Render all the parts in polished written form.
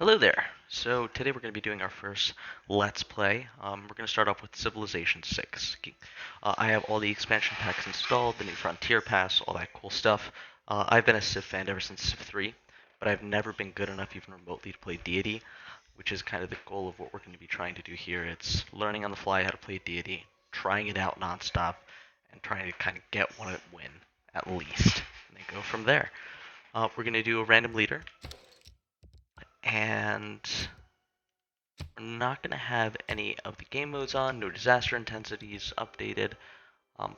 Hello there. So today we're going to be doing our first Let's Play. We're going to start off with Civilization 6. I have all the expansion packs installed, the new Frontier Pass, all that cool stuff. I've been a Civ fan ever since Civ 3, but I've never been good enough even remotely to play Deity, which is kind of the goal of what we're going to be trying to do here. It's learning on the fly how to play Deity, trying it out nonstop, and trying to kind of get one win, at least, and then go from there. We're going to do a random leader, and we're not going to have any of the game modes on, no disaster intensities updated.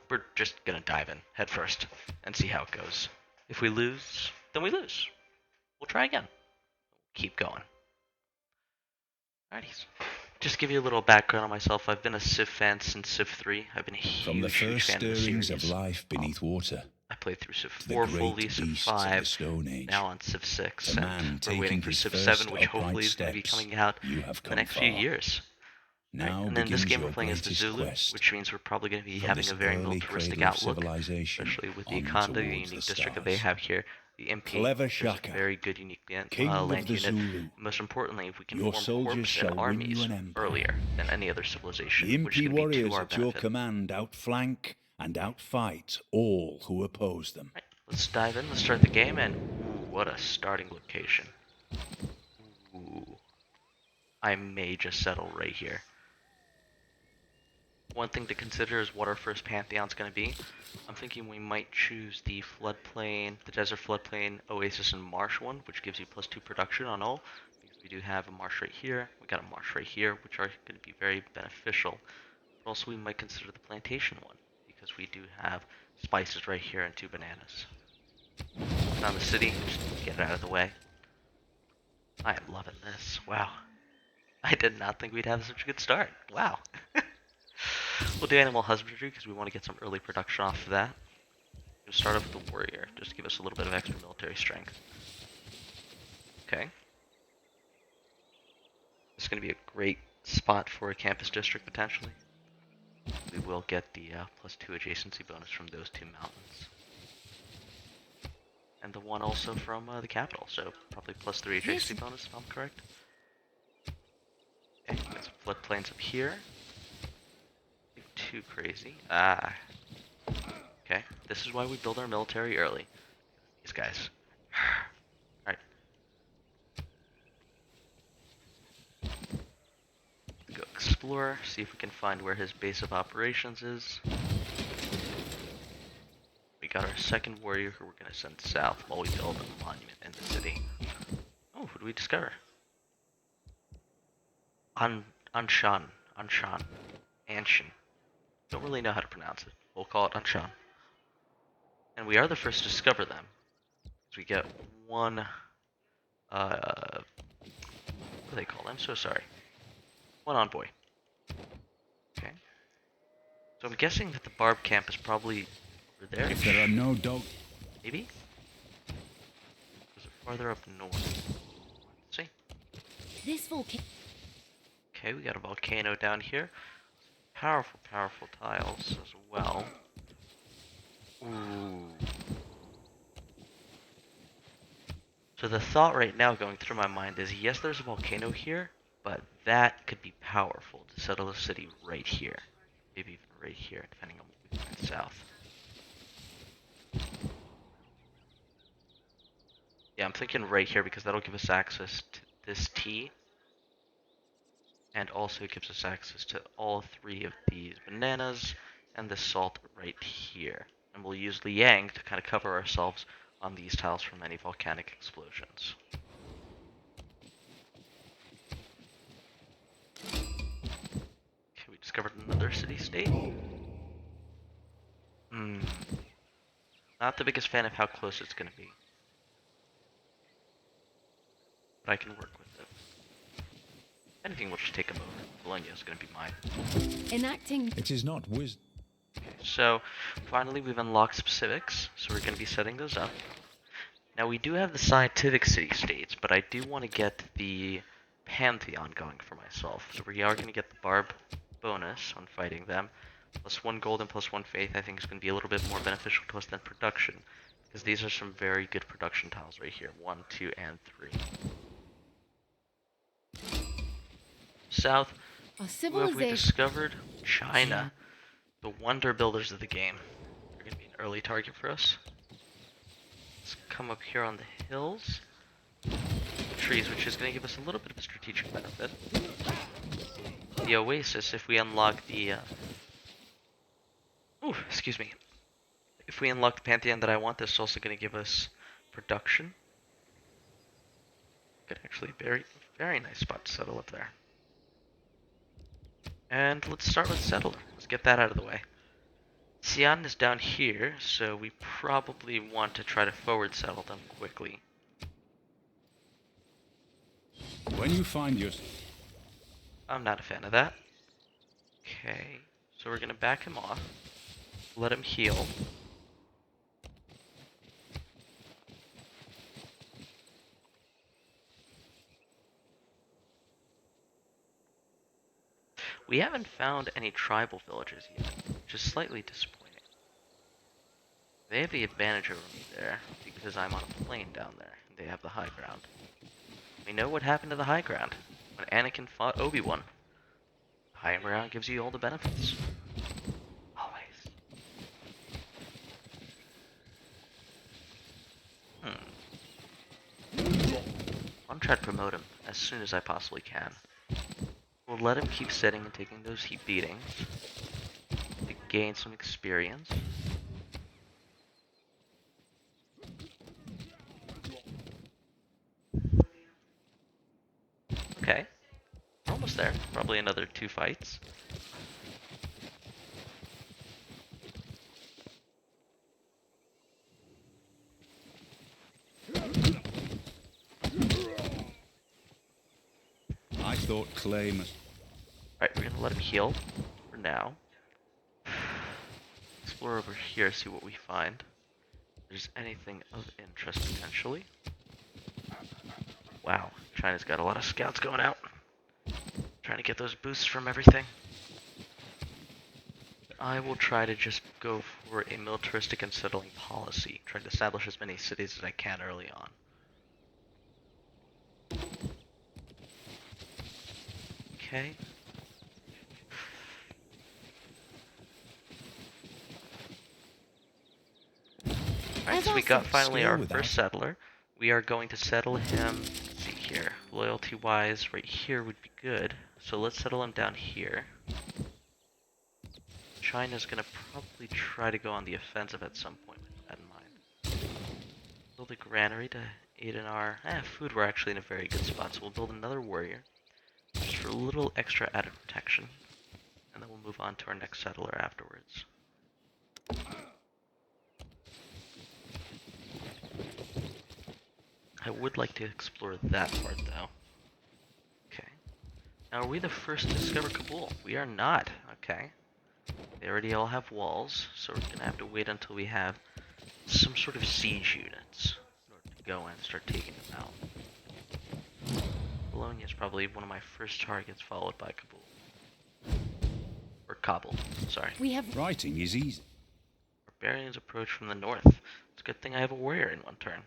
We're just going to dive in head first and see how it goes. If we lose, then we lose. We'll try again. Keep going. Alrighty. Just give you a little background on myself. I've been a Civ fan since Civ 3. I've been a huge fan of the series. Of life beneath water. I played through Civ 4 fully, Civ 5, now on Civ 6, and we're waiting for Civ 7, which hopefully is going to be coming out in the next few years. Now and then this game we're playing as the Zulu, which means we're probably going to be having a very militaristic outlook, especially with the Econda, the unique district that they have here, the MP, which is a very good unique land unit. Most importantly, if we can form corps and armies earlier than any other civilization, which is going to be to our benefit. Your command outflank and outfight all who oppose them. Right, let's dive in, let's start the game, and ooh, what a starting location. Ooh. I may just settle right here. One thing to consider is what our first Pantheon's going to be. I'm thinking we might choose the floodplain, the desert floodplain, oasis, and marsh one, which gives you +2 production on all. Because we do have a marsh right here, we got a marsh right here, which are going to be very beneficial. But also we might consider the plantation one, because we do have spices right here and 2 bananas. Down the city, just get it out of the way. I am loving this. Wow. I did not think we'd have such a good start. Wow. We'll do animal husbandry because we want to get some early production off of that. We'll start off with the warrior, just to give us a little bit of extra military strength. Okay. This is going to be a great spot for a campus district, potentially. We will get the +2 adjacency bonus from those 2 mountains. And the one also from the capital, so probably +3 adjacency bonus if I'm correct. Okay, we got some floodplains up here. Too crazy. Okay, this is why we build our military early. These guys. Alright. Go explore, see if we can find where his base of operations is. We got our second warrior who we're going to send south while we build a monument in the city. Oh, who do we discover? Anshan. Don't really know how to pronounce it. We'll call it Anshan. And we are the first to discover them. So we get one, what do they call them? I'm so sorry. One envoy. Okay. So I'm guessing that the Barb camp is probably over there. If there are no dogs... Maybe? Is it farther up north? Let's see. This volcano. Okay, we got a volcano down here. Powerful tiles as well. Ooh. So the thought right now going through my mind is, yes, there's a volcano here, but that could be powerful to settle a city right here. Maybe even right here, depending on what we find south. Yeah, I'm thinking right here because that'll give us access to this tea. And also gives us access to all 3 of these bananas and the salt right here. And we'll use Liang to kind of cover ourselves on these tiles from any volcanic explosions. Okay, we discovered another city-state. Not the biggest fan of how close it's going to be. But I can work with it. Anything will just take a moment. Bologna is going to be mine. Enacting. It is not wisdom. Okay, so finally we've unlocked specifics, so we're going to be setting those up. Now we do have the scientific city-states, but I do want to get the Pantheon going for myself. So we are going to get the Barb bonus on fighting them. +1 gold and +1 faith I think is going to be a little bit more beneficial to us than production. Because these are some very good production tiles right here. 1, 2, and 3. South, Our who have we civilization. discovered? China. The wonder builders of the game. They're going to be an early target for us. Let's come up here on the hills. Trees, which is going to give us a little bit of a strategic benefit. The oasis, if we unlock the... excuse me. If we unlock the pantheon that I want, this is also going to give us production. Good, actually, very nice spot to settle up there. And let's start with settler. Let's get that out of the way. Xi'an is down here, so we probably want to try to forward settle them quickly. When you find your... I'm not a fan of that. Okay, so we're gonna back him off. Let him heal. We haven't found any tribal villages yet, which is slightly disappointing. They have the advantage over me there, because I'm on a plain down there, and they have the high ground. We know what happened to the high ground when Anakin fought Obi-Wan. High ground gives you all the benefits. Always. I'll try to promote him as soon as I possibly can. We'll let him keep sitting and taking those heat beatings to gain some experience. Okay, we're almost there. Probably another 2 fights. I thought clay must... Alright, we're gonna let him heal for now. Explore over here, see what we find. If there's anything of interest potentially. Wow, China's got a lot of scouts going out. Trying to get those boosts from everything. I will try to just go for a militaristic and settling policy. Try to establish as many cities as I can early on. Okay. Alright, so we got finally our first settler. We are going to settle him, let's see here, loyalty wise, right here would be good. So let's settle him down here. China's gonna probably try to go on the offensive at some point with that in mind. Build a granary to aid in our food. We're actually in a very good spot, so we'll build another warrior just for a little extra added protection, and then we'll move on to our next settler afterwards. I would like to explore that part though. Okay. Now are we the first to discover Kabul? We are not. Okay. They already all have walls, so we're gonna have to wait until we have some sort of siege units in order to go and start taking them out. Bologna is probably one of my first targets, followed by Kabul. Or Kabul, sorry. We have Writing is easy. Barbarians approach from the north. It's a good thing I have a warrior in one turn.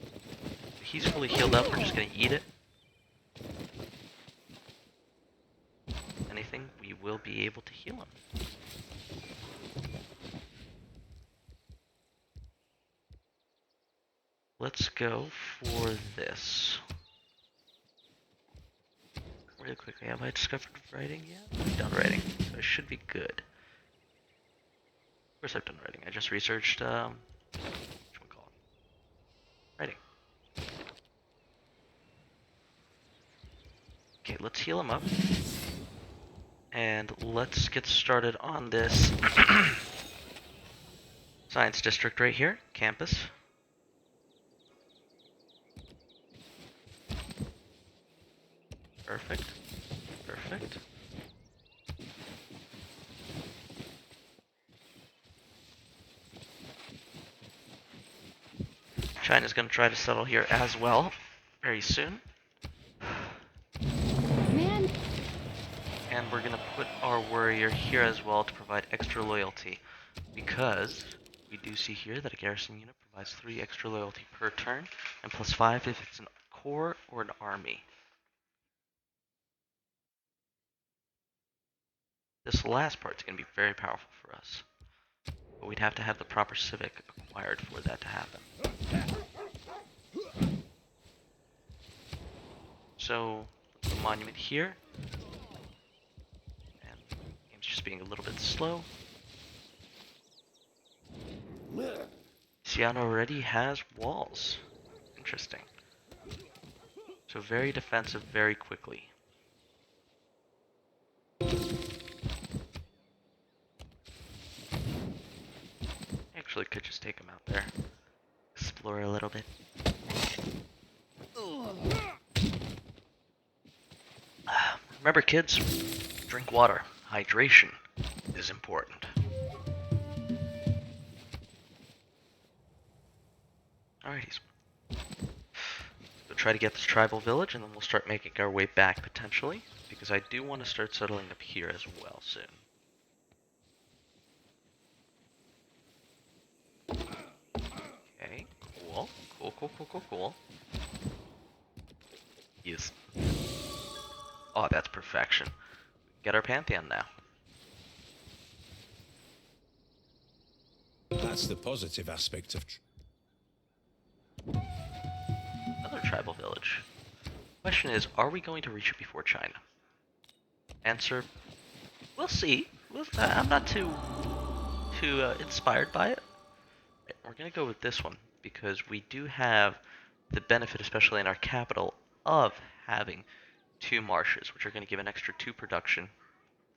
If he's fully healed up, we're just gonna eat it. Anything, we will be able to heal him. Let's go for this. Really quickly, have I discovered writing yet? I've done writing, so I should be good. Of course I've done writing, I just researched, writing. Okay, let's heal him up. And let's get started on this science district right here, campus. Perfect. Perfect. China's gonna try to settle here as well, very soon. man. And we're gonna put our warrior here as well to provide extra loyalty, because we do see here that a garrison unit provides 3 extra loyalty per turn, and +5 if it's a corps or an army. This last part's going to be very powerful for us. But we'd have to have the proper civic acquired for that to happen. So, the monument here. And the game's just being a little bit slow. Sian already has walls. Interesting. So very defensive very quickly. Actually could just take him out there. Explore a little bit. Remember kids, drink water. Hydration is important. Alrighties. We'll try to get this tribal village and then we'll start making our way back potentially. Because I do want to start settling up here as well soon. Okay, cool. Cool. Yes. Oh, that's perfection. Get our pantheon now. That's the positive aspect of... Another tribal village. Question is, are we going to reach it before China? Answer, we'll see. I'm not too inspired by it. Right, we're going to go with this one because we do have the benefit, especially in our capital, of having 2 marshes, which are going to give an extra 2 production.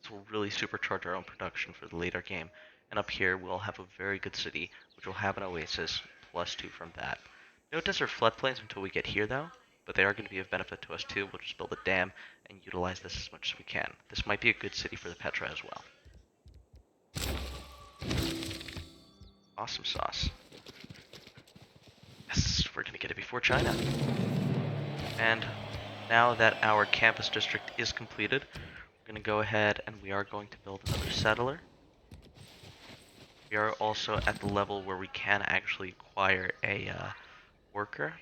This will really supercharge our own production for the later game. And up here, we'll have a very good city, which will have an oasis, plus 2 from that. No desert floodplains until we get here, though, but they are going to be of benefit to us too. We'll just build a dam and utilize this as much as we can. This might be a good city for the Petra as well. Awesome sauce. Yes, we're going to get it before China. And now that our campus district is completed, we're going to go ahead and we are going to build another settler. We are also at the level where we can actually acquire a worker.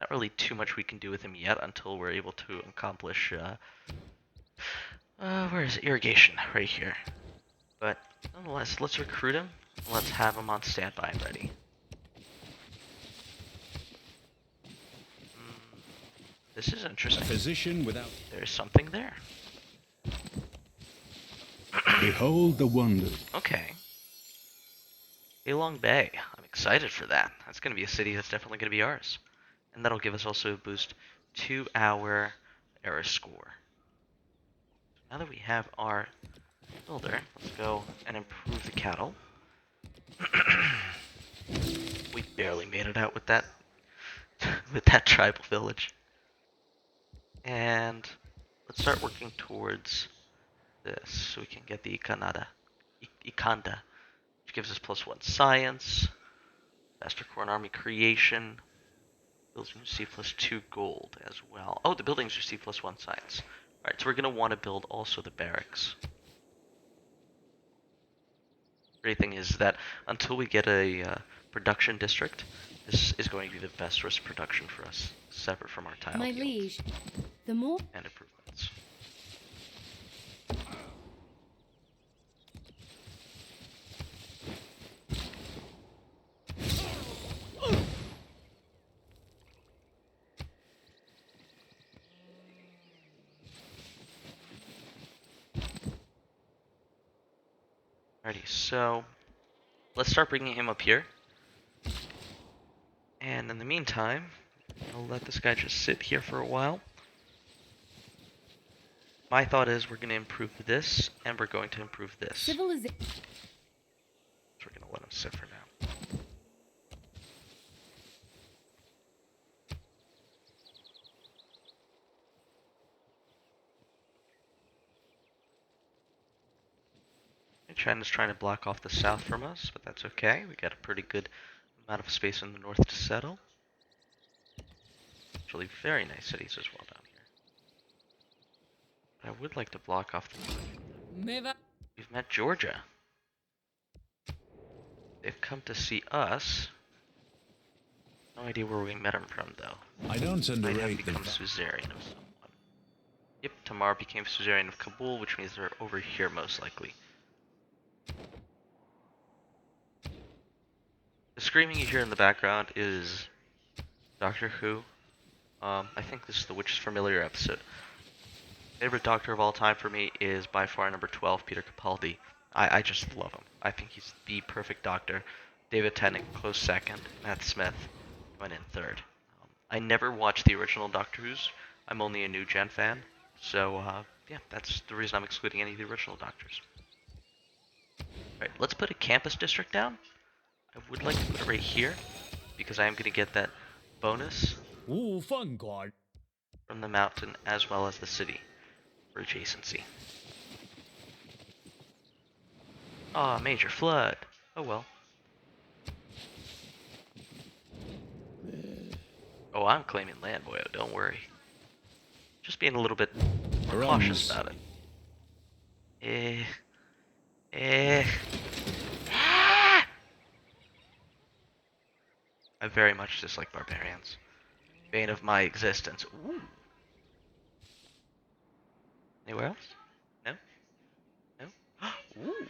Not really too much we can do with him yet until we're able to accomplish, where is it? Irrigation, right here. But nonetheless, let's recruit him, and let's have him on standby and ready. This is interesting. A physician without... There's something there. Behold the wonders. Okay. Halong Bay. I'm excited for that. That's going to be a city that's definitely going to be ours. And that'll give us also a boost to our era score. Now that we have our builder, let's go and improve the cattle. We barely made it out with that tribal village. And let's start working towards this so we can get the Ikanda, which gives us +1 science, faster corn army creation, buildings receive +2 gold as well. Oh, the buildings receive +1 science. Alright, so we're going to want to build also the barracks. Great thing is that until we get a production district, this is going to be the best risk production for us, separate from our tile My fields liege, the more and improvements. Alrighty, so let's start bringing him up here. And in the meantime, I'll let this guy just sit here for a while. My thought is we're going to improve this, and we're going to improve this. So civilization. we're going to let him sit for now. China's trying to block off the south from us, but that's okay. We got a pretty good amount of space in the north to settle. Actually, very nice cities as well down here. But I would like to block off the north. We've met Georgia. They've come to see us. No idea where we met them from, though. I don't Might have underrate become the... suzerain of someone. Yep, Tamar became Suzerain of Kabul, which means they're over here most likely. The screaming you hear in the background is Doctor Who. I think this is the Witch's Familiar episode. Favorite Doctor of all time for me is by far number 12, Peter Capaldi. I just love him. I think he's the perfect Doctor. David Tennant, close second. Matt Smith went in third. I never watched the original Doctor Who's. I'm only a new gen fan. So, yeah, that's the reason I'm excluding any of the original Doctors. Alright, let's put a campus district down. I would like to put it right here, because I am going to get that bonus from the mountain as well as the city for adjacency. Ah, major flood. Oh well. Oh, I'm claiming land, boyo, don't worry. Just being a little bit more cautious about it. Ah! I very much dislike barbarians. Bane of my existence. Ooh. Anywhere else? No? No? Ooh.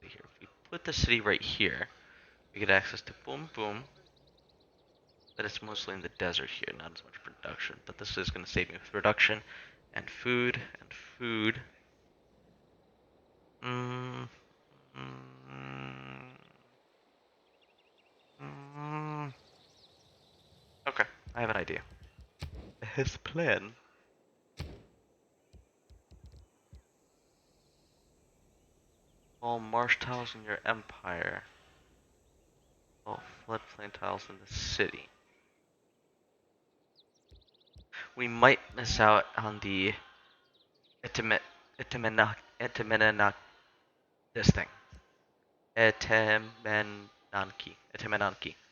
Here, if we put the city right here, we get access to boom boom. But it's mostly in the desert here, not as much production. But this is going to save me with production and food and food. Mm, mm, mm. Okay, I have an idea. His plan. All marsh tiles in your empire. All floodplain tiles in the city. We might miss out on the Etemenac this thing. Etemenanki.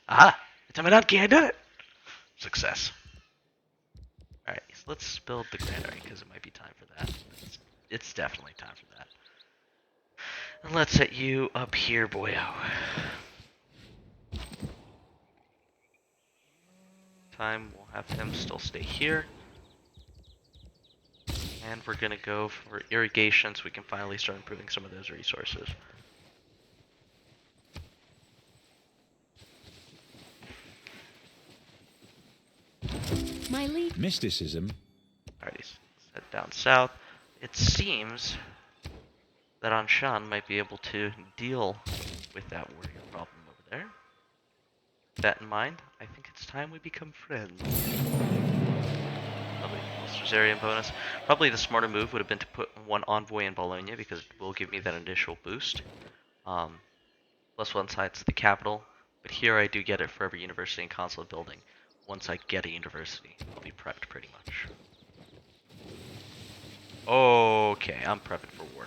Aha! Etemenanki, I did it! Success. Alright, so let's build the granary, because it might be time for that. It's definitely time for that. And let's set you up here, boyo. Time, we'll have him still stay here. And we're gonna go for irrigation so we can finally start improving some of those resources. My lead. Mysticism. Alrighty, let's head down south. It seems that Anshan might be able to deal with that warrior problem over there. With that in mind, I think it's time we become friends. Probably Suzerain bonus. Probably the smarter move would have been to put one envoy in Bologna because it will give me that initial boost. Plus one side to the capital, but here I do get it for every university and consulate building. Once I get a university, I'll be prepped pretty much. Okay, I'm prepping for war.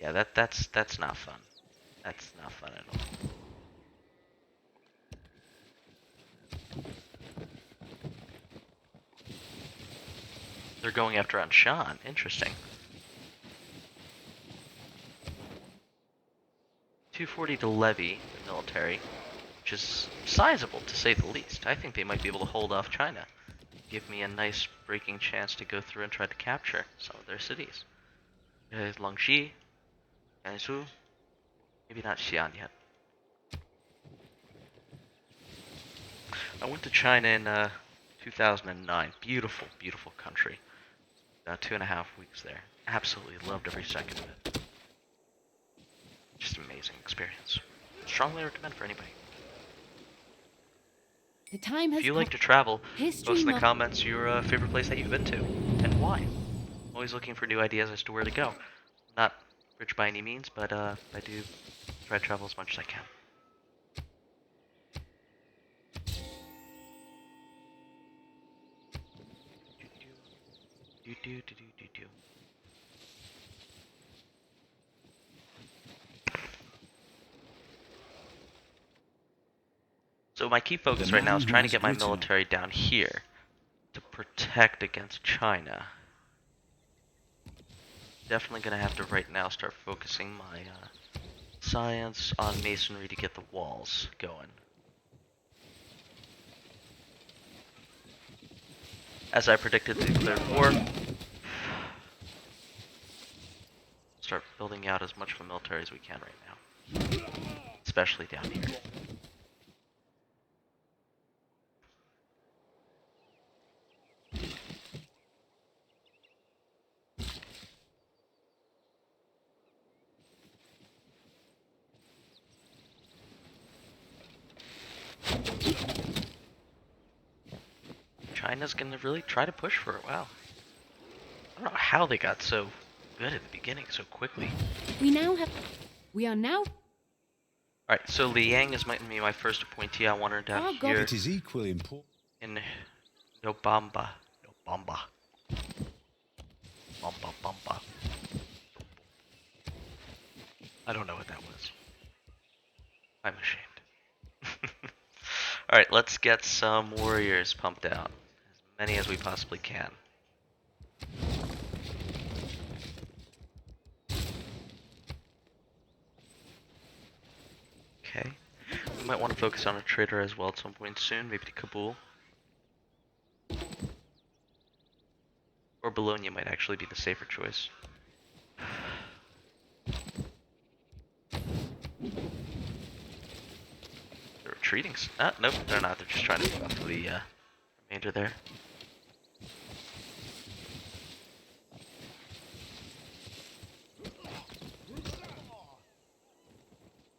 Yeah, that's not fun. That's not fun at all. They're going after Anshan. Interesting. 240 to levy the military, which is sizable to say the least. I think they might be able to hold off China. Give me a nice breaking chance to go through and try to capture some of their cities. Longxi, Gansu, maybe not Xi'an yet. I went to China in 2009. Beautiful, beautiful country. About 2.5 weeks there. Absolutely loved every second of it. Just an amazing experience. Strongly recommend for anybody. The time has If you come. like to travel, History post in the must- comments your favorite place that you've been to and why. I'm always looking for new ideas as to where to go. Not rich by any means, but I do try to travel as much as I can. So my key focus The right now is man who trying to has get my Britain. military down here to protect against China. Definitely gonna have to right now start focusing my science on masonry to get the walls going. As I predicted, they declared war. Start building out as much of a military as we can right now, especially down here. China's gonna really try to push for it. Wow. I don't know how they got so good at the beginning so quickly. We are now. Alright, so Liang is might be my first appointee. I want her down Oh, God. here It is equally important. in Nobamba. Nobamba. Bamba Bamba. I don't know what that was. I'm ashamed. Alright, let's get some warriors pumped out. As many as we possibly can. Okay. We might want to focus on a trader as well at some point soon, maybe to Kabul. Or Bologna might actually be the safer choice. They're retreating. Nope, they're not. They're just trying to buff the remainder there.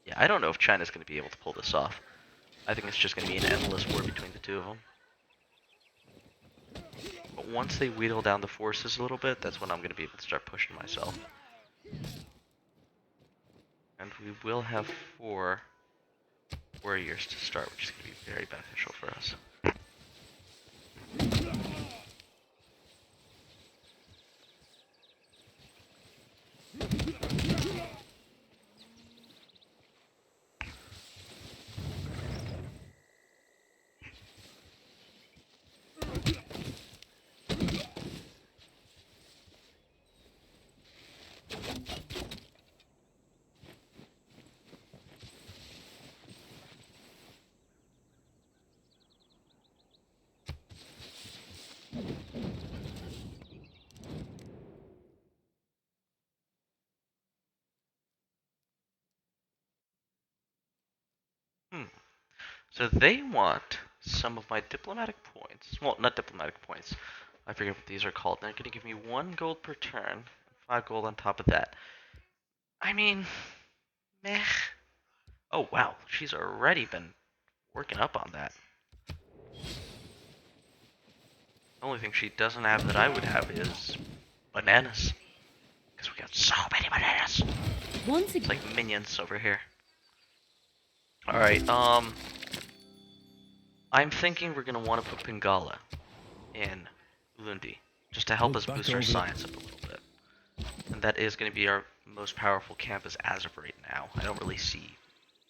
Yeah, I don't know if China's going to be able to pull this off. I think it's just going to be an endless war between the two of them. But once they wheedle down the forces a little bit, that's when I'm going to be able to start pushing myself. And we will have 4 warriors to start, which is going to be very beneficial for us. So they want some of my diplomatic points. Well, not diplomatic points. I forget what these are called. They're going to give me 1 gold per turn, 5 gold on top of that. I mean, meh. Oh wow, she's already been working up on that. The only thing she doesn't have that I would have is bananas. Because we got so many bananas. It's like minions over here. Alright, I'm thinking we're going to want to put Pingala in Lundi, just to help us boost our science up a little bit. And that is going to be our most powerful campus as of right now. I don't really see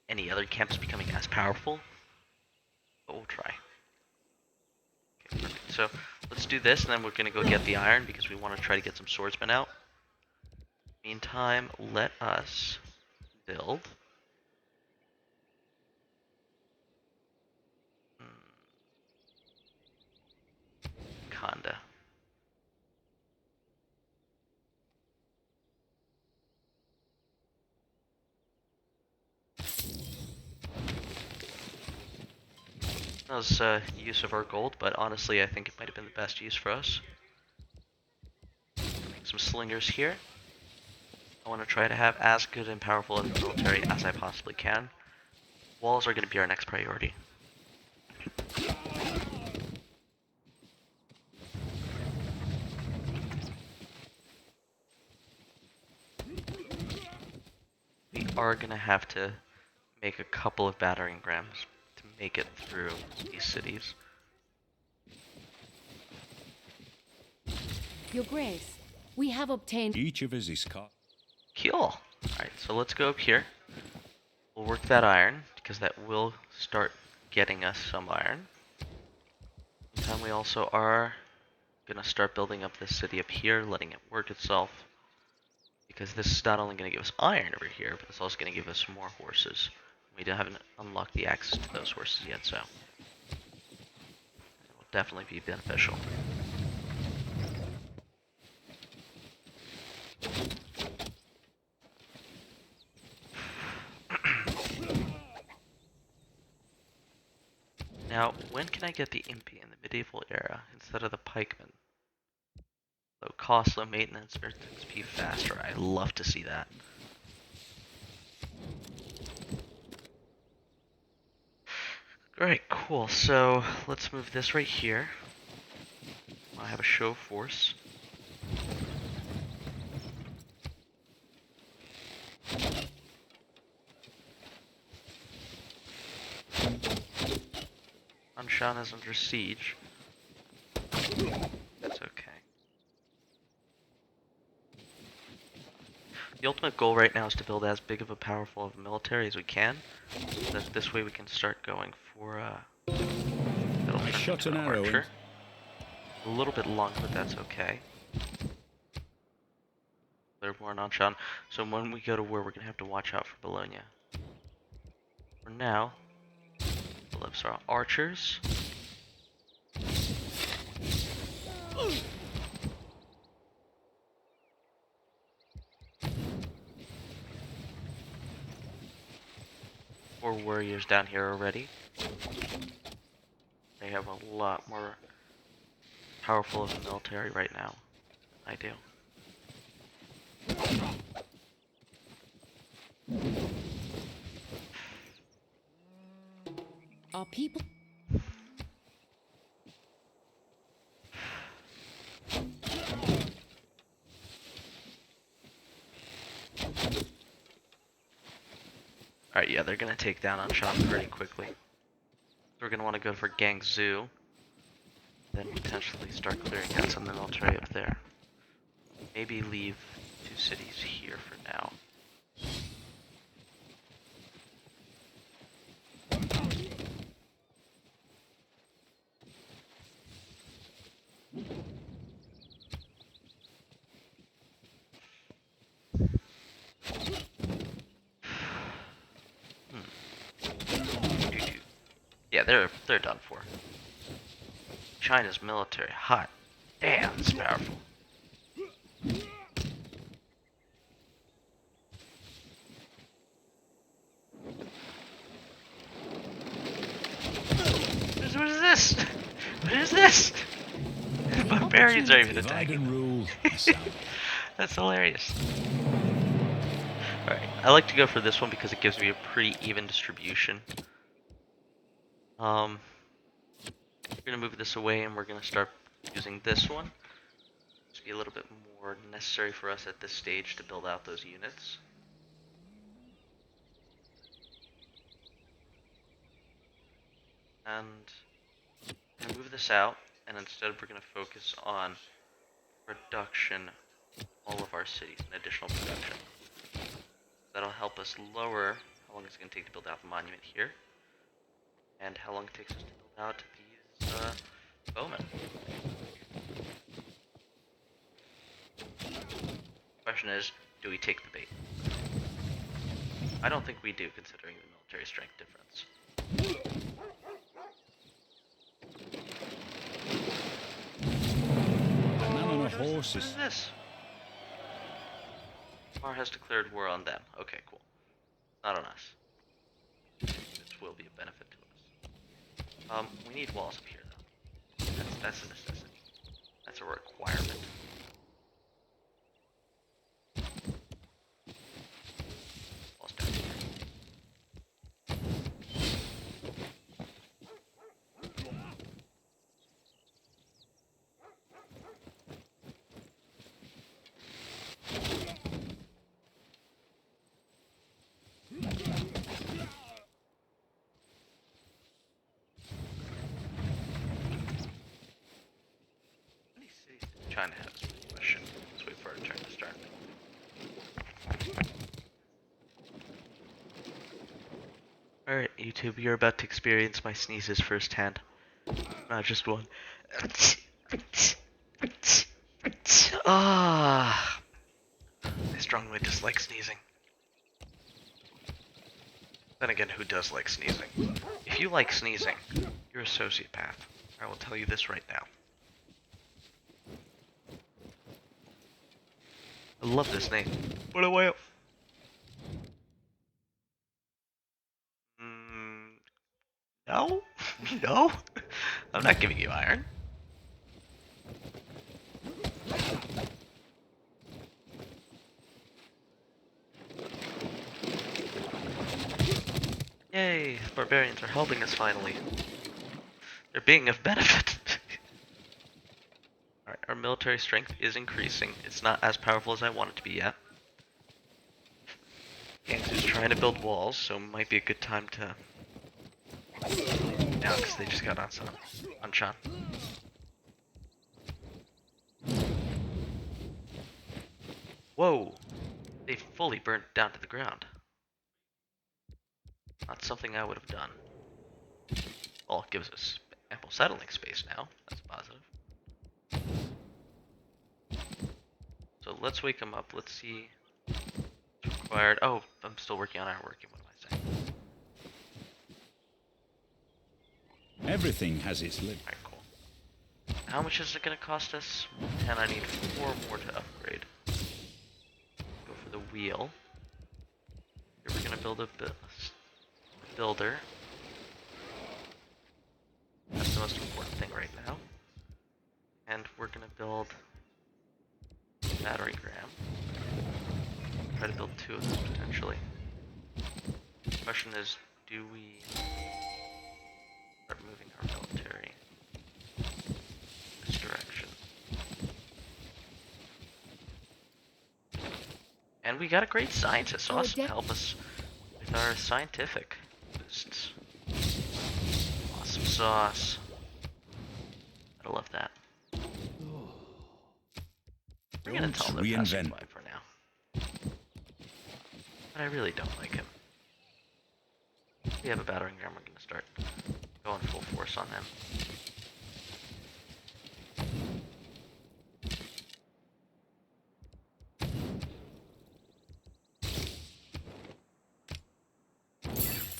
any other campus becoming as powerful, but we'll try. Okay, perfect. So let's do this, and then we're going to go get the iron because we want to try to get some swordsmen out. Meantime, let us build. Conda. That was use of our gold, but honestly I think it might have been the best use for us. Some slingers here. I want to try to have as good and powerful a military as I possibly can. Walls are going to be our next priority. We are going to have to make a couple of battering rams to make it through these cities. Your Grace, we have obtained. Each of us is caught. Cool. Alright, so let's go up here. We'll work that iron, because that will start getting us some iron. Meantime, we also are gonna start building up this city up here, letting it work itself. because this is not only going to give us iron over here, but it's also going to give us more horses. We haven't unlocked the access to those horses yet, so it will definitely be beneficial. Now, when can I get the Impy in the medieval era instead of the pikeman? Low cost, low maintenance, Earth XP faster. I'd love to see that. Alright, cool. So let's move this right here. I have a show force. Anshan is under siege. That's okay. The ultimate goal right now is to build as big of a powerful of a military as we can. So that this way we can start going for that'll I turn shot into an arrow archer. A little bit long, but that's okay. They're more Anshan. So when we go to war, we're gonna have to watch out for Bologna. For now, lives our archers. Four warriors down here already. They have a lot more powerful of a military right now than I do. Our people. Alright, yeah, they're gonna take down Anshan pretty quickly. So we're gonna want to go for Gangzhou, then potentially start clearing out some of the military up there. Maybe leave 2 cities here for now. Yeah, they're done for. China's military, hot. Damn, it's powerful. What is this? What is this? Barbarians are even Divide and attacking. rule. That's hilarious. Alright, I like to go for this one because it gives me a pretty even distribution. We're gonna move this away and we're gonna start using this one. It's be a little bit more necessary for us at this stage to build out those units. And I'm gonna move this out, and instead we're gonna focus on production, all of our cities, and additional production. That'll help us lower how long it's gonna take to build out the monument here, and how long it takes us to build out these bowmen. Question is, do we take the bait? I don't think we do, considering the military strength difference. Man on a horse What is is this? Mar has declared war on them. Okay, cool. Not on us. This will be a benefit to us. We need walls up here, though. That's a necessity. That's a requirement. Walls down here. China has a question. Let's wait for our turn to start. Alright, YouTube, you're about to experience my sneezes firsthand. Not just one. Ah, I strongly dislike sneezing. Then again, who does like sneezing? If you like sneezing, you're a sociopath. I will tell you this right now. I love this name. What a whale. No? No? I'm not giving you iron. Yay, barbarians are helping us finally. They're being of benefit. Alright, our military strength is increasing. It's not as powerful as I want it to be yet. Gangster's trying to build walls, so it might be a good time to... now, because they just got on Chan. Whoa! They fully burnt down to the ground. Not something I would have done. Well, it gives us ample settling space now. That's positive. So let's wake them up. Let's see what's required. Oh, I'm still working on ironworking. What am I saying? Everything has its limit. Alright, cool. How much is it going to cost us? 10. I need 4 more to upgrade. Go for the wheel. Here we're going to build a builder. That's the most important thing right now. And we're going to build a battery gram. Try to build 2 of them potentially. The question is, do we start moving our military this direction? And we got a great scientist, awesome, to help us with our scientific boosts. Awesome sauce. I love that. We're gonna tell them to pass him by for now. But I really don't like him. If we have a battering ram, we're gonna start going full force on them.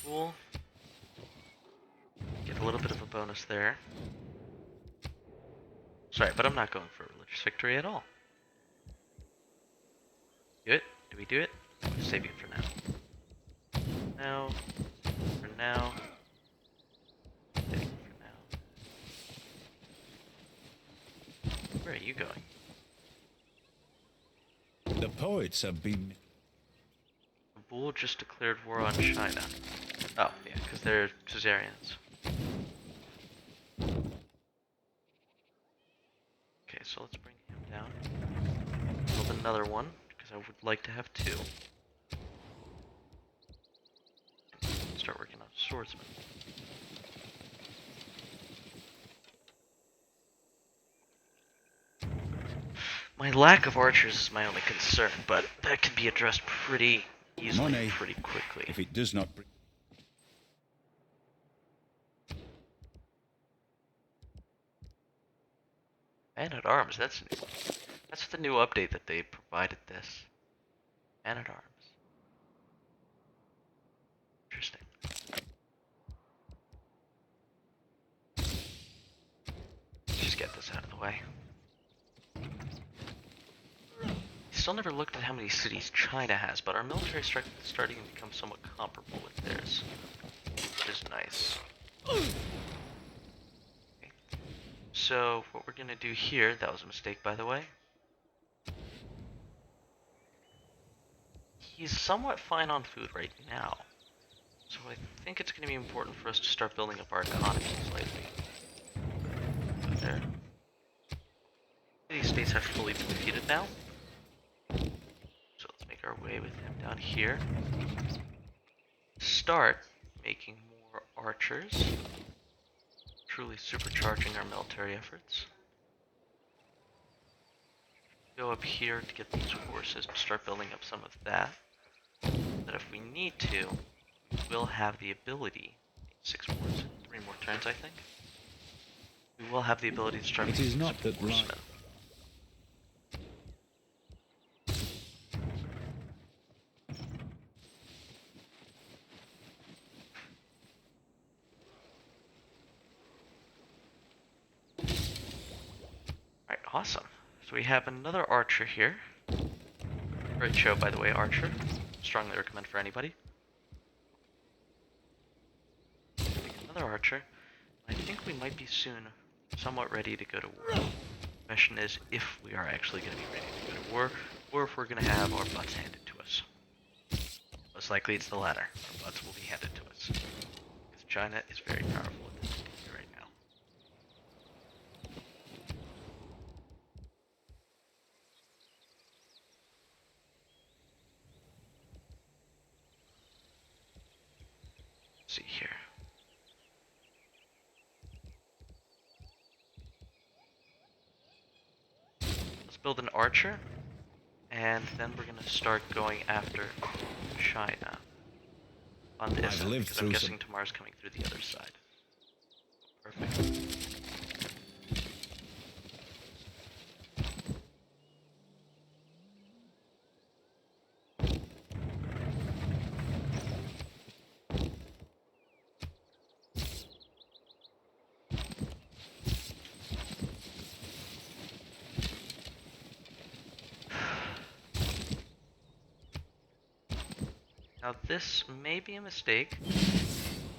Cool. Get a little bit of a bonus there. Sorry, but I'm not going for a religious victory at all. Do it? Do we do it? I'm just saving it for now. Now. For now. Saving it for now. Where are you going? The poets have been... The bull just declared war on China. Oh, yeah, because they're Caesarians. Okay, so let's bring him down. Build another one, because I would like to have 2. Start working on swordsman. My lack of archers is my only concern, but that can be addressed pretty easily, Money, pretty quickly. if it does not... Man at Arms, that's new. That's the new update that they provided this. Man at Arms. Interesting. Let's just get this out of the way. Still never looked at how many cities China has, but our military strength is starting to become somewhat comparable with theirs, which is nice. Okay. So what we're gonna do here, that was a mistake by the way. He's somewhat fine on food right now, so I think it's gonna be important for us to start building up our economy slightly. There. These states have fully been defeated now. So let's make our way with him down here. Start making more archers. Truly supercharging our military efforts. Go up here to get these horses to start building up some of that. That if we need to, we will have the ability. 3 more turns, I think. We will have the ability to start It is not that horsemen. awesome. So we have another archer here. Great show, by the way, Archer. Strongly recommend for anybody. Another archer. I think we might be soon somewhat ready to go to war. The question is if we are actually going to be ready to go to war, or if we're going to have our butts handed to us. Most likely it's the latter. Our butts will be handed to us. Because China is very powerful at this right now. Let's see here. Let's build an archer, and then we're gonna start going after China on this end, because I'm guessing tomorrow's coming through the other side. Perfect. Now this may be a mistake,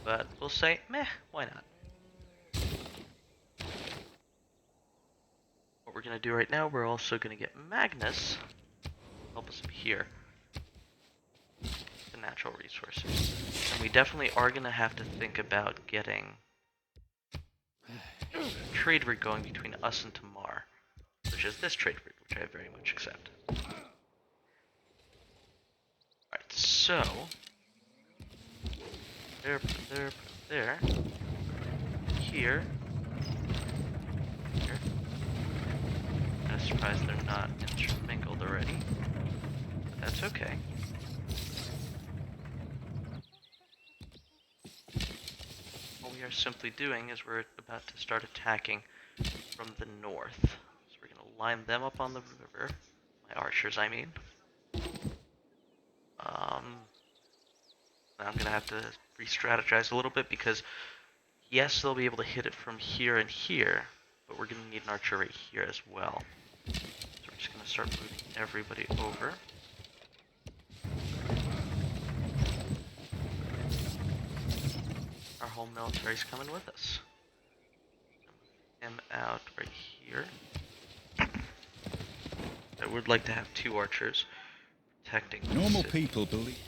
but we'll say, meh, why not? What we're going to do right now, we're also going to get Magnus to help us here. The natural resources. And we definitely are going to have to think about getting a trade route going between us and Tamar, which is this trade route, which I very much accept. Alright, so there, there, here, here. I'm surprised they're not intermingled already, but that's okay. What we are simply doing is we're about to start attacking from the north. So we're going to line them up on the river, my archers I mean. I'm going to have to re-strategize a little bit because, yes, they'll be able to hit it from here and here, but we're going to need an archer right here as well. So we're just going to start moving everybody over. Our whole military's coming with us. Move him out right here. I would like to have 2 archers protecting the Normal city. people believe.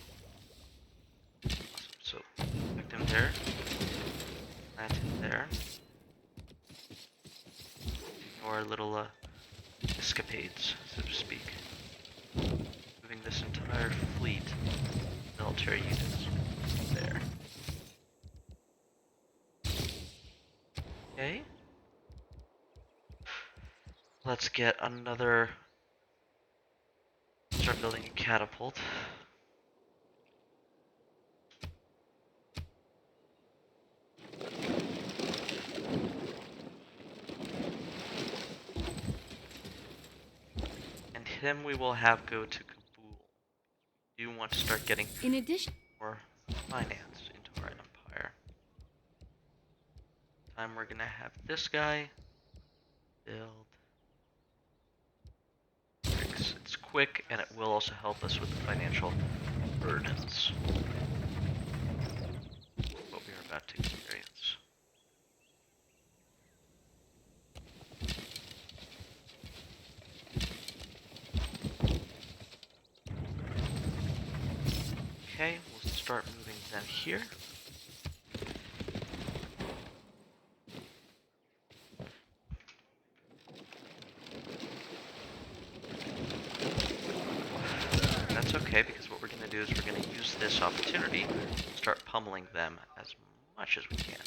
Awesome. So protect him there. Plant him there. Ignore little escapades, so to speak. Moving this entire fleet, military units, there. Okay. Let's get another. Start building a catapult. And him we will have go to Kabul. We do want to start getting In addition, more finance into our empire. Time we're gonna have this guy build bricks. It's quick and it will also help us with the financial burdens. What we are about to experience. Okay, we'll start moving them here. That's okay, because what we're going to do is we're going to use this opportunity to start pummeling them as much as we can.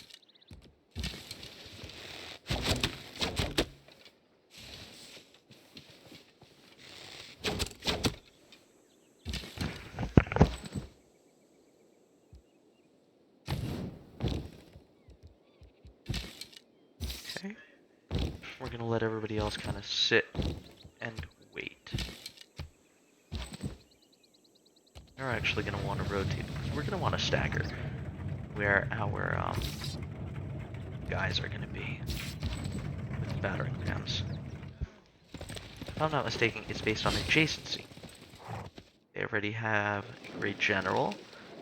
Okay. We're going to let everybody else kind of sit and wait. We're actually going to want to rotate because we're going to want to stagger where our guys are going to be with battering rams. if I'm not mistaken, it's based on adjacency. They already have a great general,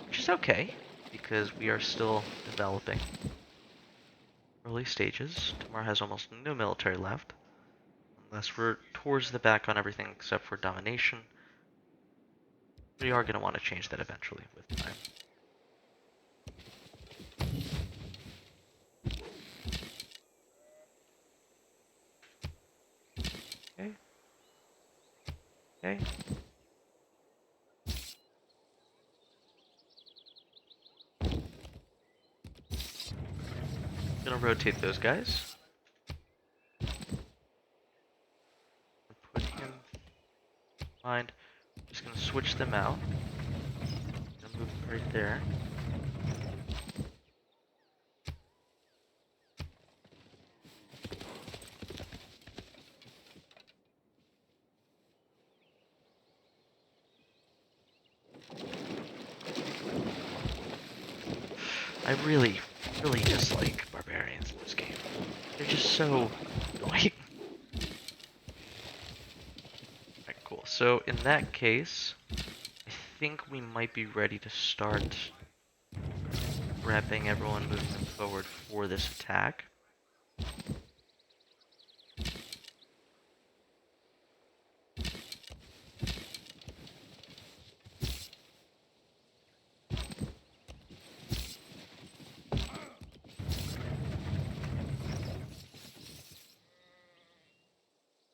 which is okay, because we are still developing. Early stages. Tomorrow has almost no military left, unless we're towards the back on everything except for domination. We are going to want to change that eventually with time. Okay. Okay. Gonna rotate those guys. Put him in mind. Just gonna switch them out. Gonna move him right there. I really dislike barbarians in this game. They're just so annoying. Alright, cool. So in that case, I think we might be ready to start prepping everyone moving them forward for this attack.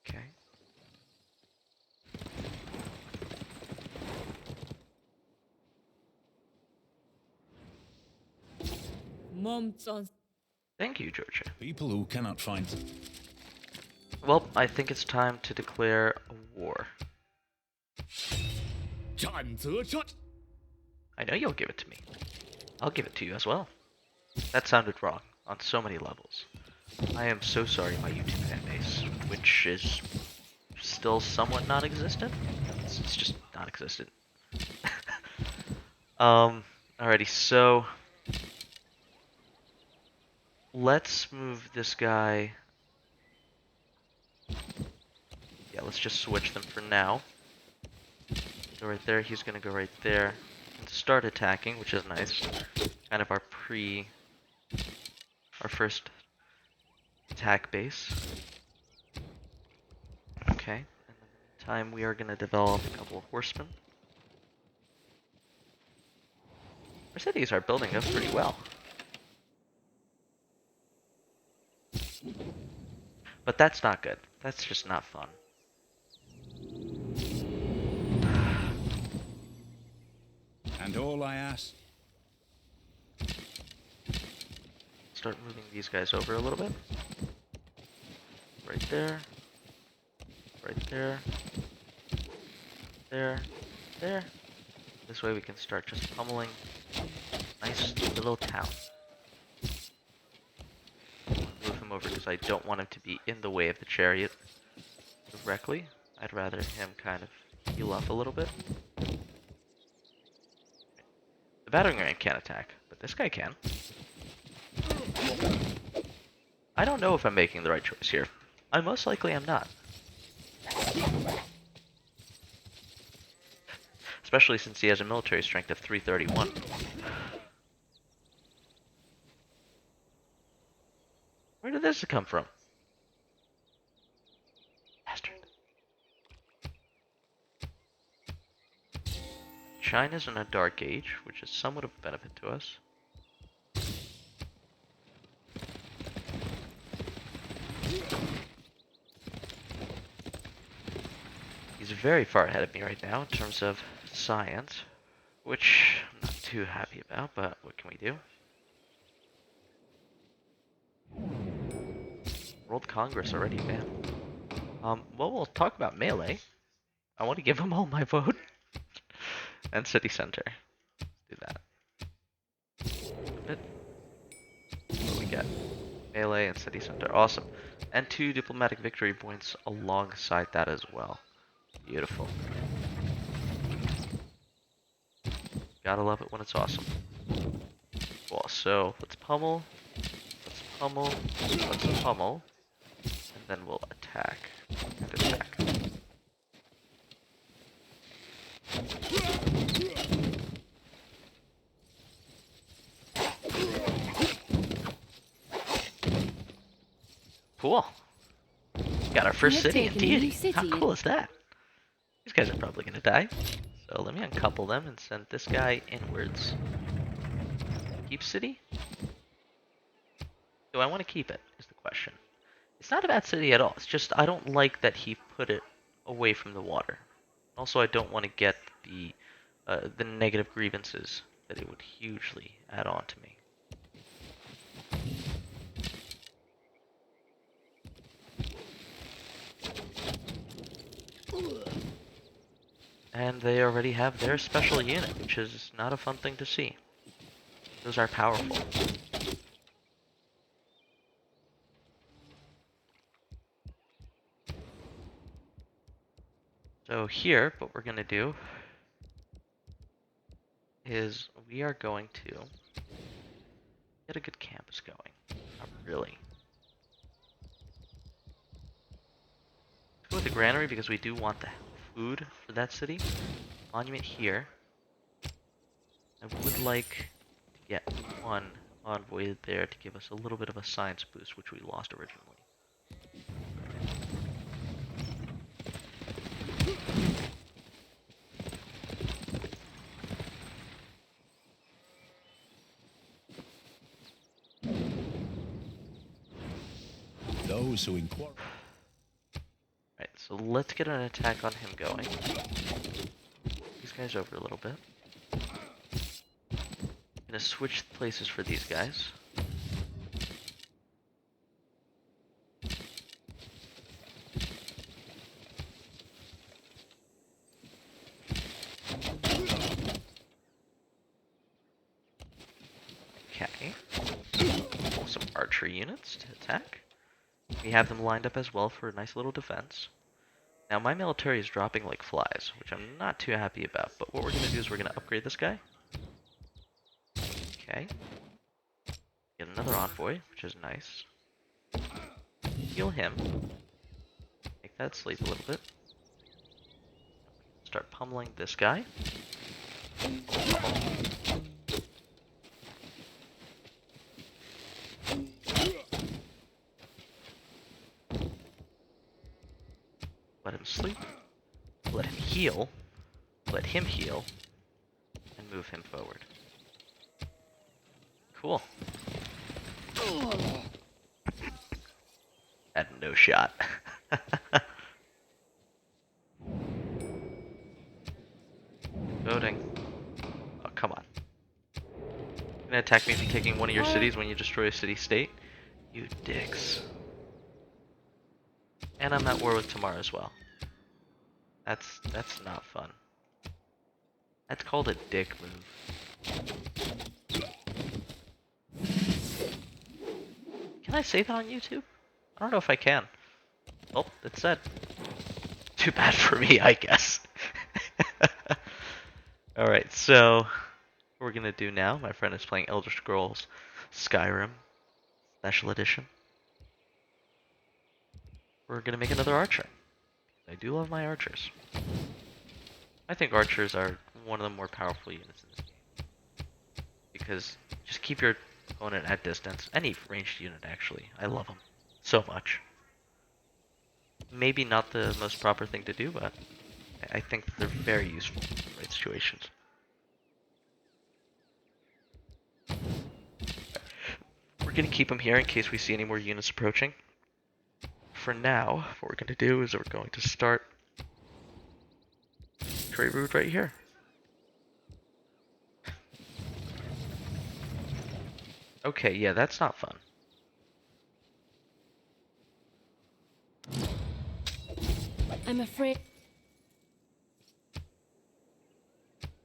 Okay. Thank you, Georgia. People who cannot find... Well, I think it's time to declare a war. I know you'll give it to me. I'll give it to you as well. That sounded wrong on so many levels. I am so sorry, my YouTube fan base, which is still somewhat non-existent. It's just non-existent. Alrighty, so let's move this guy. Yeah, let's just switch them for now. Go right there, he's gonna go right there. And start attacking, which is nice. Kind of our first attack base. Okay, and in the meantime we are gonna develop a couple of horsemen. Our cities are building up pretty well. But that's not good. That's just not fun. And all I ask... Start moving these guys over a little bit. Right there. Right there. There. There. This way we can start just pummeling nice little town. Move him over because I don't want him to be in the way of the chariot directly. I'd rather him kind of heal up a little bit. The battering ram can't attack, but this guy can. I don't know if I'm making the right choice here. I most likely am not. Especially since he has a military strength of 331. Where did this come from? Bastard. China's in a dark age, which is somewhat of a benefit to us. He's very far ahead of me right now in terms of science, which I'm not too happy about, but what can we do? World Congress already, man. Well, we'll talk about melee. I want to give them all my vote. And city center. Do that. What do we get? Melee and city center. Awesome. And 2 diplomatic victory points alongside that as well. Beautiful. Gotta love it when it's awesome. Cool, so let's pummel. Let's pummel. Let's pummel. And then we'll attack. And attack. Cool. Got our We first have city in taken a new Deity. How city. cool is that? These guys are probably gonna die. So let me uncouple them and send this guy inwards. Keep city? Do I want to keep it, is the question. It's not a bad city at all. It's just I don't like that he put it away from the water. Also, I don't want to get the negative grievances that it would hugely add on to me. And they already have their special unit, which is not a fun thing to see. Those are powerful. So here, what we're going to do is we are going to get a good campus going. Not really. Let's go with the granary because we do want the food for that city. Monument here. I would like to get one envoy there to give us a little bit of a science boost, which we lost originally. Those who inquire. Right, so let's get an attack on him going. These guys over a little bit. Gonna switch places for these guys. Okay. Some archery units to attack. We have them lined up as well for a nice little defense. Now my military is dropping like flies, which I'm not too happy about, but what we're going to do is we're going to upgrade this guy. Okay. Get another envoy, which is nice. Heal him. Make that sleep a little bit. Start pummeling this guy. Let him sleep. Let him heal. Let him heal. And move him forward. Cool. Had no shot. Voting. Oh, come on. You're gonna attack me for taking one of your cities when you destroy a city-state? You dicks. And I'm at war with Tamar as well. That's not fun. That's called a dick move. Can I say that on YouTube? I don't know if I can. Oh, it's said. Too bad for me, I guess. Alright, so what we're gonna do now, my friend is playing Elder Scrolls Skyrim Special Edition. We're gonna make another archer. I do love my archers. I think archers are one of the more powerful units in this game. Because just keep your opponent at distance. Any ranged unit, actually. I love them so much. Maybe not the most proper thing to do, but I think they're very useful in the right situations. We're going to keep them here in case we see any more units approaching. For now, what we're going to do is we're going to start trade route right here. Okay, yeah, that's not fun. I'm afraid.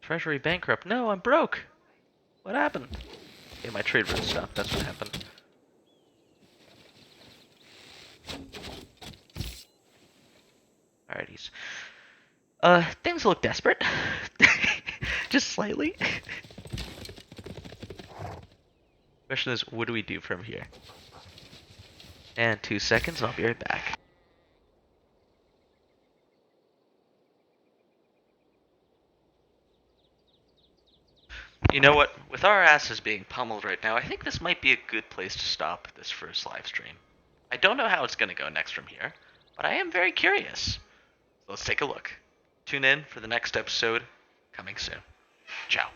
Treasury bankrupt. No, I'm broke. What happened? Okay, my trade route stopped. That's what happened. Alrighties. Things look desperate. Just slightly. Question is, what do we do from here? And 2 seconds, I'll be right back. You know what? With our asses being pummeled right now, I think this might be a good place to stop this first live stream. I don't know how it's going to go next from here, but I am very curious. So let's take a look. Tune in for the next episode coming soon. Ciao.